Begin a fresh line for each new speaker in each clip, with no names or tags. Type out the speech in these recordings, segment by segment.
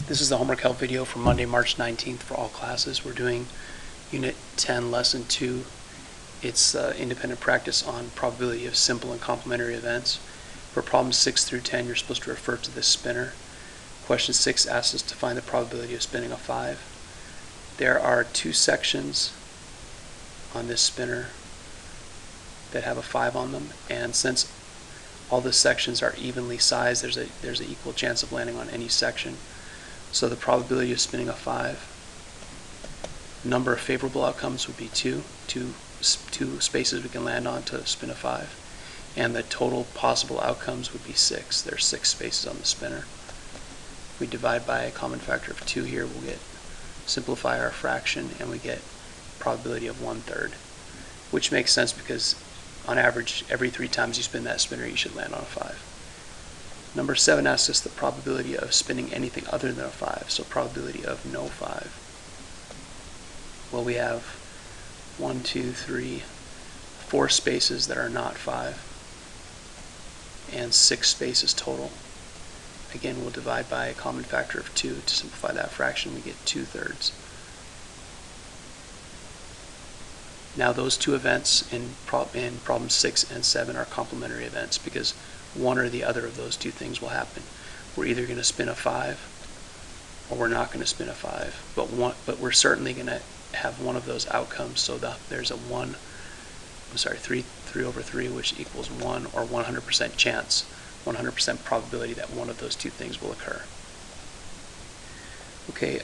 This is the homework help video for Monday, March 19th for all classes. We're doing Unit 10, Lesson 2. It's independent practice on probability of simple and complementary events. For problems 6 through 10, you're supposed to refer to this spinner. Question 6 asks us to find the probability of spinning a 5. There are two sections on this spinner that have a 5 on them, and since all the sections are evenly sized, there's an equal chance of landing on any section. So the probability of spinning a 5, number of favorable outcomes would be 2 spaces we can land on to spin a 5, and the total possible outcomes would be 6. There's 6 spaces on the spinner. We divide by a common factor of 2 here, we'll simplify our fraction, and we get probability of 1/3, which makes sense because on average every 3 times you spin that spinner you should land on a 5. Number 7 asks us the probability of spinning anything other than a 5, so probability of no 5. Well, we have 1, 2, 3, 4 spaces that are not 5, and 6 spaces total. Again, we'll divide by a common factor of 2 to simplify that fraction. We get 2/3. Now those two events in problems 6 and 7 are complementary events because one or the other of those two things will happen. We're either going to spin a 5 or we're not going to spin a 5, but we're certainly going to have one of those outcomes, so there's a 3/3, which equals 1 or 100% chance, 100% probability that one of those two things will occur. Okay,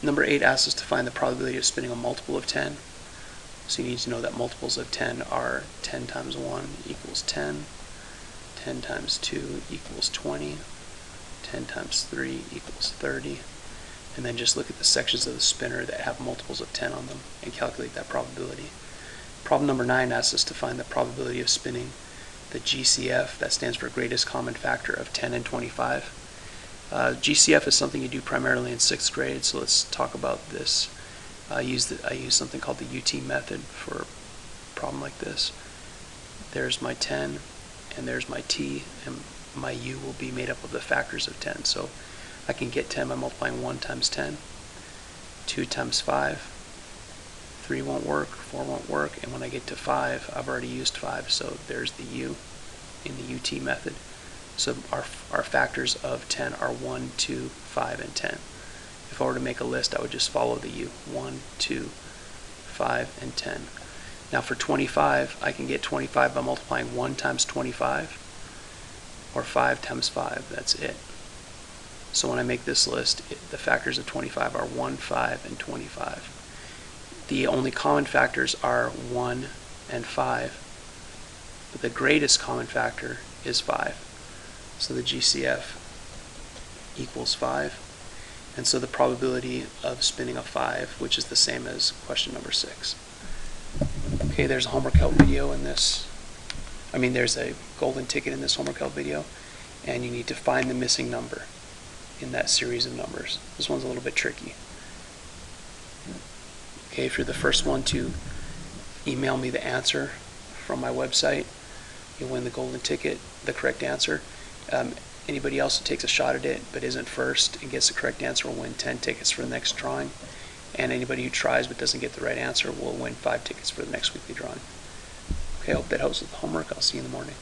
number 8 asks us to find the probability of spinning a multiple of 10. So you need to know that multiples of 10 are 10 times 1 equals 10, 10 times 2 equals 20, 10 times 3 equals 30, and then just look at the sections of the spinner that have multiples of 10 on them and calculate that probability. Problem number 9 asks us to find the probability of spinning the GCF, that stands for greatest common factor of 10 and 25. GCF is something you do primarily in 6th grade, so let's talk about this. I use something called the UT method for a problem like this. There's my 10, and there's my t, and my u will be made up of the factors of 10. So I can get 10 by multiplying 1 times 10, 2 times 5, 3 won't work, 4 won't work, and when I get to 5, I've already used 5, so there's the u in the UT method. So our factors of 10 are 1, 2, 5, and 10. If I were to make a list, I would just follow the u, 1, 2, 5, and 10. Now for 25, I can get 25 by multiplying 1 times 25, or 5 times 5, that's it. So when I make this list, the factors of 25 are 1, 5, and 25. The only common factors are 1 and 5, but the greatest common factor is 5. So the GCF equals 5. And so the probability of spinning a 5, which is the same as question number 6. Okay, there's a homework help video in this. There's a golden ticket in this homework help video, and you need to find the missing number in that series of numbers. This one's a little bit tricky. Okay, if you're the first one to email me the answer from my website, you'll win the golden ticket, the correct answer. Anybody else who takes a shot at it but isn't first and gets the correct answer will win 10 tickets for the next drawing. And anybody who tries but doesn't get the right answer will win 5 tickets for the next weekly drawing. Okay, I hope that helps with the homework. I'll see you in the morning.